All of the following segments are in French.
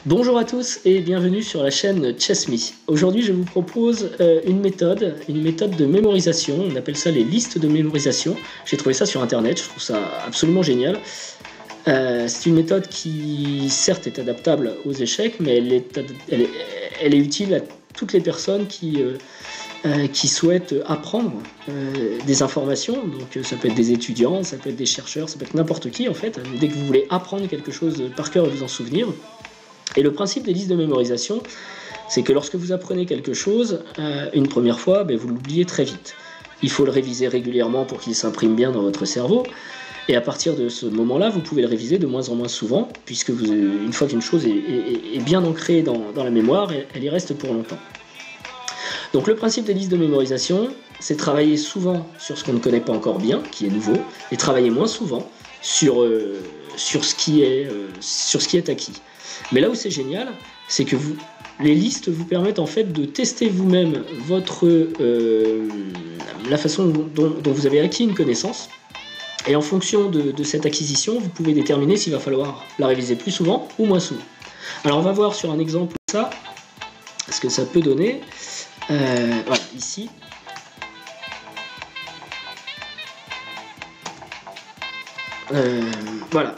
Bonjour à tous et bienvenue sur la chaîne ChessMe. Aujourd'hui, je vous propose une méthode de mémorisation. On appelle ça les listes de mémorisation. J'ai trouvé ça sur internet, je trouve ça absolument génial. C'est une méthode qui, certes, est adaptable aux échecs, mais elle est utile à toutes les personnes qui souhaitent apprendre des informations. Donc ça peut être des étudiants, ça peut être des chercheurs, ça peut être n'importe qui en fait. Dès que vous voulez apprendre quelque chose par cœur et vous en souvenir. Et le principe des listes de mémorisation, c'est que lorsque vous apprenez quelque chose une première fois, vous l'oubliez très vite. Il faut le réviser régulièrement pour qu'il s'imprime bien dans votre cerveau. Et à partir de ce moment-là, vous pouvez le réviser de moins en moins souvent, puisque une fois qu'une chose est bien ancrée dans la mémoire, elle y reste pour longtemps. Donc le principe des listes de mémorisation, c'est travailler souvent sur ce qu'on ne connaît pas encore bien, qui est nouveau, et travailler moins souvent sur ce qui est acquis. Mais là où c'est génial, c'est que les listes vous permettent en fait de tester vous-même la façon dont vous avez acquis une connaissance. Et en fonction de cette acquisition, vous pouvez déterminer s'il va falloir la réviser plus souvent ou moins souvent. Alors on va voir sur un exemple ça, ce que ça peut donner. Voilà, ici. Voilà.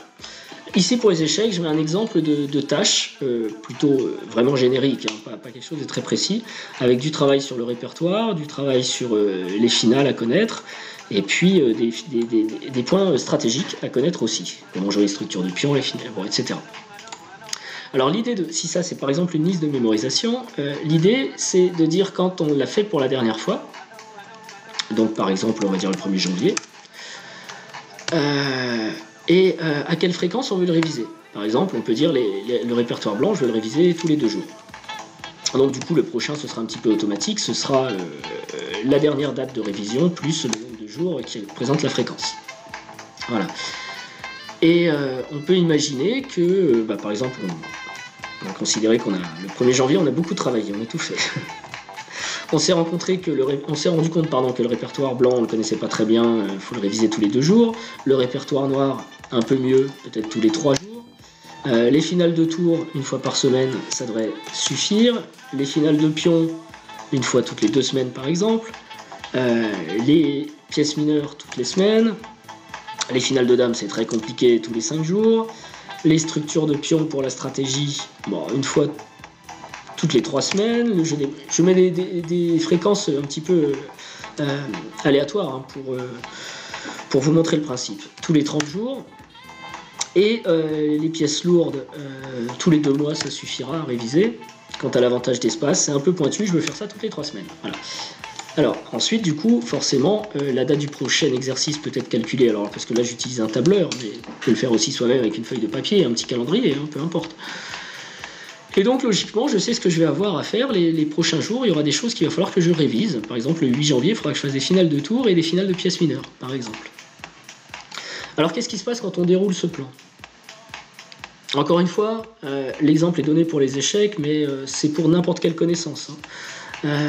Ici pour les échecs, je mets un exemple de tâche, plutôt vraiment générique, hein, pas quelque chose de très précis, avec du travail sur le répertoire, du travail sur les finales à connaître, et puis des points stratégiques à connaître aussi, comment jouer les structures du pion, les finales, bon, etc. Alors l'idée, si ça c'est par exemple une liste de mémorisation, l'idée c'est de dire quand on l'a fait pour la dernière fois, donc par exemple on va dire le 1er janvier, et à quelle fréquence on veut le réviser. Par exemple, on peut dire le répertoire blanc, je veux le réviser tous les 2 jours. Donc du coup, le prochain, ce sera un petit peu automatique, ce sera la dernière date de révision, plus le nombre de jours qui représente la fréquence. Voilà. Et on peut imaginer que, par exemple, on va considérer qu'on a le 1er janvier, on a beaucoup travaillé, on a tout fait. On s'est rendu compte que le répertoire blanc, on ne le connaissait pas très bien, il faut le réviser tous les 2 jours. Le répertoire noir, un peu mieux, peut-être tous les 3 jours. Les finales de tour, une fois par semaine, ça devrait suffire. Les finales de pion, une fois toutes les 2 semaines par exemple. Les pièces mineures, toutes les semaines. Les finales de dames, c'est très compliqué, tous les 5 jours. Les structures de pion pour la stratégie, une fois toutes les 3 semaines. Je mets des fréquences un petit peu aléatoires hein, pour vous montrer le principe. Tous les 30 jours. Et les pièces lourdes, tous les 2 mois, ça suffira à réviser. Quant à l'avantage d'espace, c'est un peu pointu, je veux faire ça toutes les 3 semaines. Voilà. Alors, ensuite, du coup, forcément, la date du prochain exercice peut être calculée. Alors, parce que là, j'utilise un tableur, mais on peut le faire aussi soi-même avec une feuille de papier, un petit calendrier, hein, peu importe. Et donc, logiquement, je sais ce que je vais avoir à faire les prochains jours. Il y aura des choses qu'il va falloir que je révise. Par exemple, le 8 janvier, il faudra que je fasse des finales de tour et des finales de pièces mineures, par exemple. Alors, qu'est-ce qui se passe quand on déroule ce plan ? Encore une fois, l'exemple est donné pour les échecs, mais c'est pour n'importe quelle connaissance. Hein.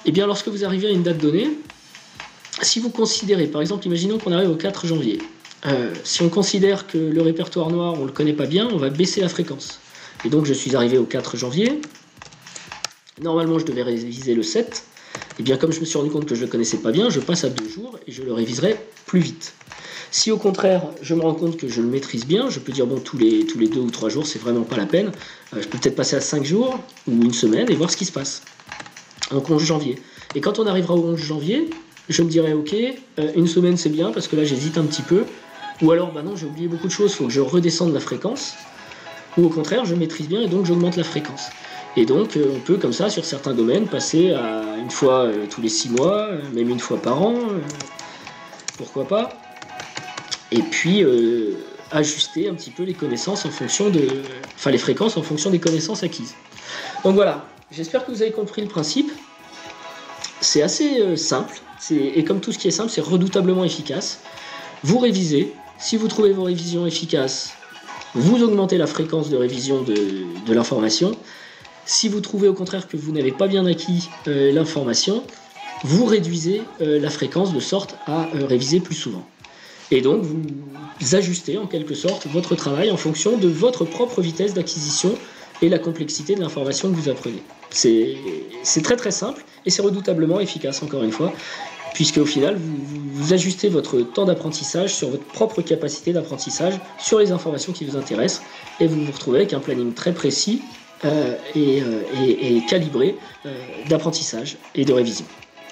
Eh bien, lorsque vous arrivez à une date donnée, si vous considérez, par exemple, imaginons qu'on arrive au 4 janvier. Si on considère que le répertoire noir, on ne le connaît pas bien, on va baisser la fréquence. Et donc, je suis arrivé au 4 janvier. Normalement, je devais réviser le 7. Et bien, comme je me suis rendu compte que je ne le connaissais pas bien, je passe à 2 jours et je le réviserai plus vite. Si au contraire, je me rends compte que je le maîtrise bien, je peux dire, tous les 2 ou 3 jours, c'est vraiment pas la peine. Je peux peut-être passer à 5 jours ou une semaine et voir ce qui se passe. Donc 11 janvier. Et quand on arrivera au 11 janvier, je me dirai, ok, une semaine c'est bien, parce que là j'hésite un petit peu. Ou alors, non, j'ai oublié beaucoup de choses, il faut que je redescende la fréquence. Ou au contraire, je maîtrise bien et donc j'augmente la fréquence. Et donc, on peut, comme ça, sur certains domaines, passer à une fois tous les 6 mois, même une fois par an, pourquoi pas. Et puis, ajuster un petit peu les connaissances en fonction les fréquences en fonction des connaissances acquises. Donc voilà, j'espère que vous avez compris le principe. C'est assez simple, et comme tout ce qui est simple, c'est redoutablement efficace. Vous révisez, si vous trouvez vos révisions efficaces, vous augmentez la fréquence de révision de l'information. Si vous trouvez au contraire que vous n'avez pas bien acquis l'information, vous réduisez la fréquence de sorte à réviser plus souvent. Et donc, vous ajustez en quelque sorte votre travail en fonction de votre propre vitesse d'acquisition et la complexité de l'information que vous apprenez. C'est très très simple et c'est redoutablement efficace, encore une fois, puisque au final, vous ajustez votre temps d'apprentissage sur votre propre capacité d'apprentissage, sur les informations qui vous intéressent, et vous vous retrouvez avec un planning très précis et calibré d'apprentississage et de révision.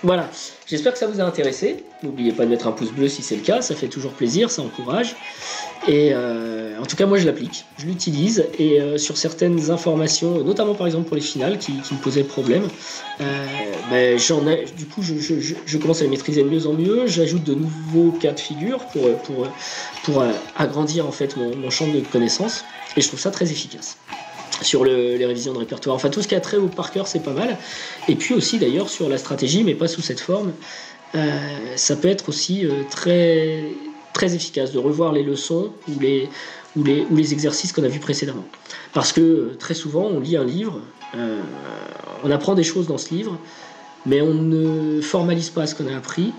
Voilà, j'espère que ça vous a intéressé. N'oubliez pas de mettre un pouce bleu si c'est le cas, ça fait toujours plaisir, ça encourage. Et en tout cas, moi je l'applique, je l'utilise, et sur certaines informations, notamment par exemple pour les finales qui me posaient problème, du coup je commence à les maîtriser de mieux en mieux, j'ajoute de nouveaux cas de figure pour agrandir en fait mon champ de connaissances, et je trouve ça très efficace. Sur les révisions de répertoire, enfin tout ce qui a trait au par cœur, c'est pas mal. Et puis aussi d'ailleurs sur la stratégie, mais pas sous cette forme, ça peut être aussi très, très efficace de revoir les leçons ou les exercices qu'on a vus précédemment. Parce que très souvent on lit un livre, on apprend des choses dans ce livre, mais on ne formalise pas ce qu'on a appris,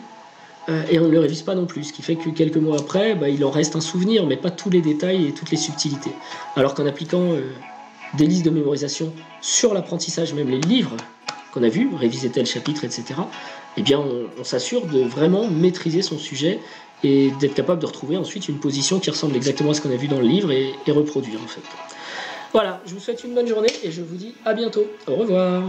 et on ne le révise pas non plus, ce qui fait que quelques mois après, il en reste un souvenir, mais pas tous les détails et toutes les subtilités. Alors qu'en appliquant des listes de mémorisation sur l'apprentissage, même les livres qu'on a vus, réviser tel chapitre, etc., eh bien on s'assure de vraiment maîtriser son sujet et d'être capable de retrouver ensuite une position qui ressemble exactement à ce qu'on a vu dans le livre et reproduire en fait. Voilà, je vous souhaite une bonne journée et je vous dis à bientôt. Au revoir.